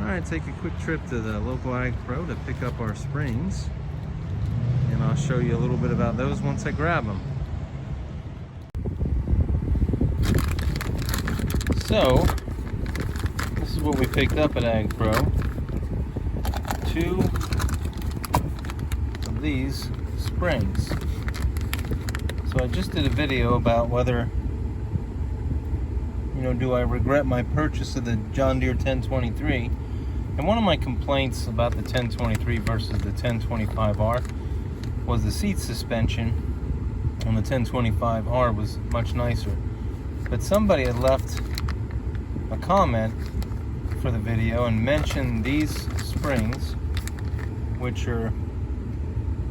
Alright, take a quick trip to the local Ag Pro to pick up our springs. And I'll show you a little bit about those once I grab them. So, this is what we picked up at Ag Pro. 2 of these springs. So I just did a video about whether, do I regret my purchase of the John Deere 1023? And one of my complaints about the 1023 versus the 1025R was the seat suspension on the 1025R was much nicer. But somebody had left a comment for the video and mentioned these springs, which are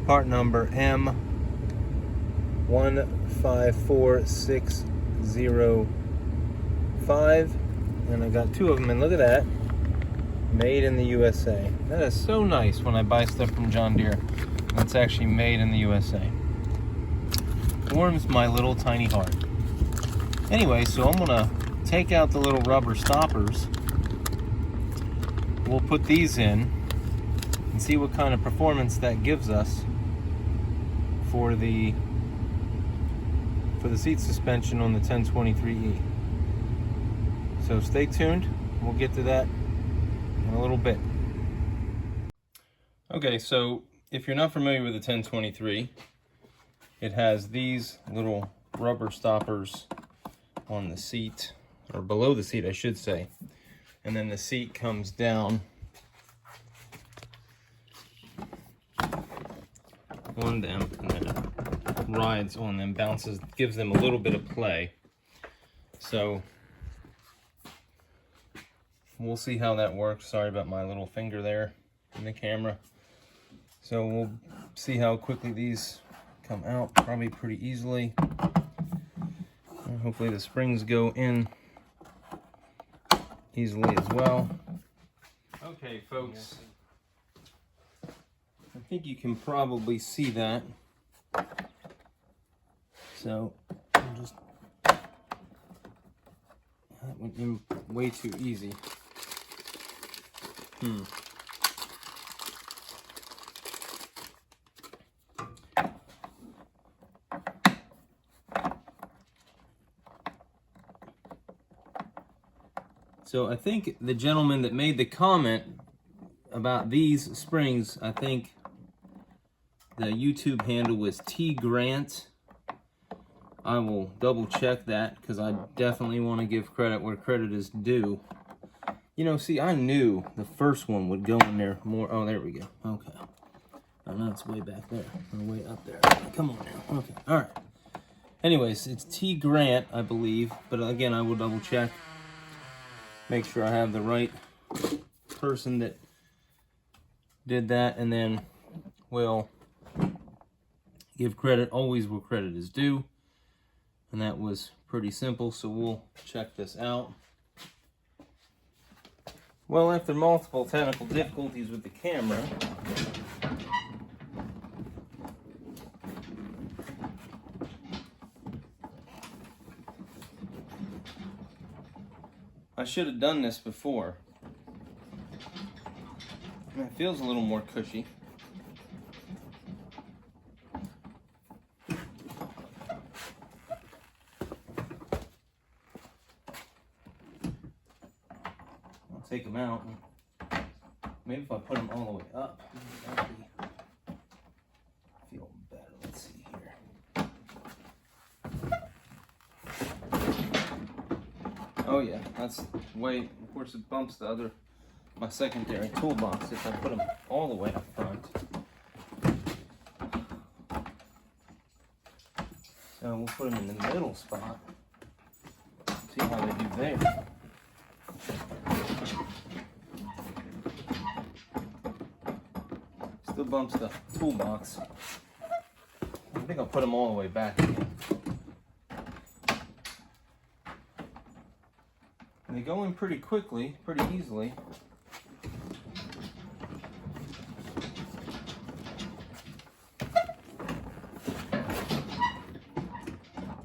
part number M154605, and I got 2 of them, and look at that, made in the USA. That is so nice when I buy stuff from John Deere and it's actually made in the USA. Warms my little tiny heart. Anyway, so I'm gonna take out the little rubber stoppers. We'll put these in and see what kind of performance that gives us for the seat suspension on the 1023E. So stay tuned. We'll get to that in a little bit. Okay, so if you're not familiar with the 1023, it has these little rubber stoppers on the seat, or below the seat I should say, and then the seat comes down on them and then it rides on them, bounces, gives them a little bit of play. So we'll see how that works. Sorry about my little finger there in the camera. So we'll see how quickly these come out, probably pretty easily. And hopefully the springs go in easily as well. Okay, folks. I think you can probably see that. So I'll just, that went in way too easy. So I think the gentleman that made the comment about these springs, I think the YouTube handle was T Grant. I will double check that because I definitely want to give credit where credit is due. See, I knew the first one would go in there more. Oh, there we go. Okay. Oh, no, it's way back there. Or way up there. Come on now. Okay. All right. Anyways, it's T Grant, I believe. But again, I will double check. Make sure I have the right person that did that. And then we'll give credit always where credit is due. And that was pretty simple. So we'll check this out. Well, after multiple technical difficulties with the camera, I should have done this before. And it feels a little more cushy. Take them out. Maybe if I put them all the way up, that'd feel better. Let's see here. Oh yeah, that's way. Of course, it bumps my secondary toolbox if I put them all the way up front. So we'll put them in the middle spot. See how they do there. Still bumps the toolbox. I think I'll put them all the way back again. And they go in pretty quickly, pretty easily.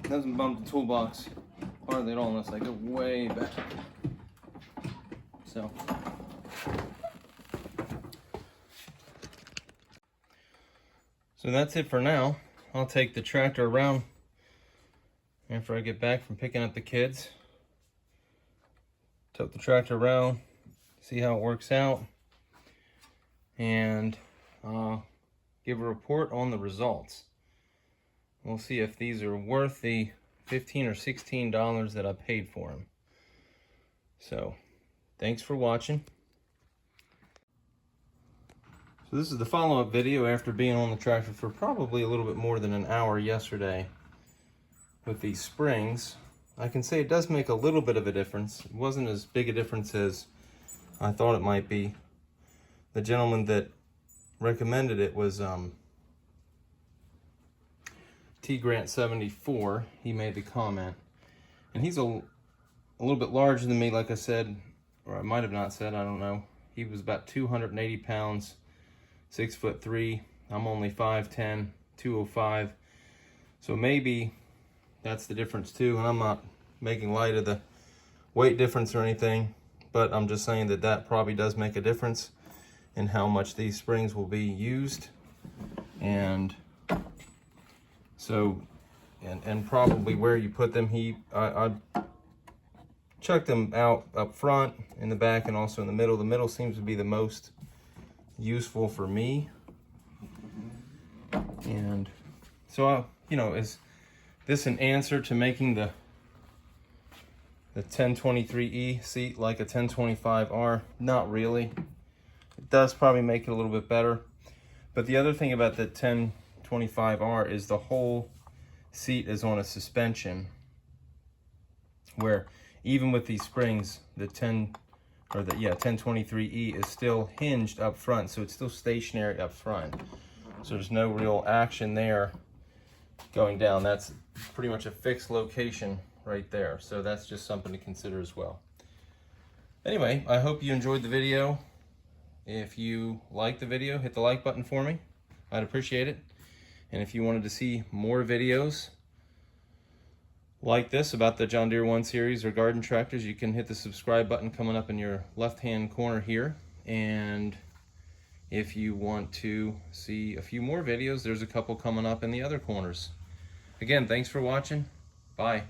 Doesn't bump the toolbox hardly at all unless I go way back. So So that's it for now. I'll take the tractor around after I get back from picking up the kids. Took the tractor around, see how it works out, and give a report on the results. We'll see if these are worth the $15 or $16 that I paid for them. So, thanks for watching. So this is the follow-up video after being on the tractor for probably a little bit more than an hour yesterday with these springs. I can say it does make a little bit of a difference. It wasn't as big a difference as I thought it might be. The gentleman that recommended it was T Grant 74. He made the comment, and he's a little bit larger than me, like I said, or I might have not said, I don't know. He was about 280 pounds, 6'3". I'm only 5'10", 205. So maybe that's the difference too. And I'm not making light of the weight difference or anything, but I'm just saying that that probably does make a difference in how much these springs will be used. And so, and probably where you put them. I chucked them out up front, in the back, and also in the middle. The middle seems to be the most useful for me. And so, you know, is this an answer to making the 1023E seat like a 1025R? Not really. It does probably make it a little bit better. But the other thing about the 1025R is the whole seat is on a suspension, where even with these springs, the 1023E is still hinged up front, so it's still stationary up front. So there's no real action there going down. That's pretty much a fixed location right there. So that's just something to consider as well. Anyway, I hope you enjoyed the video. If you liked the video, hit the like button for me. I'd appreciate it. And if you wanted to see more videos like this about the John Deere 1 Series or garden tractors, you can hit the subscribe button coming up in your left-hand corner here. And if you want to see a few more videos, there's a couple coming up in the other corners. Again, thanks for watching. Bye.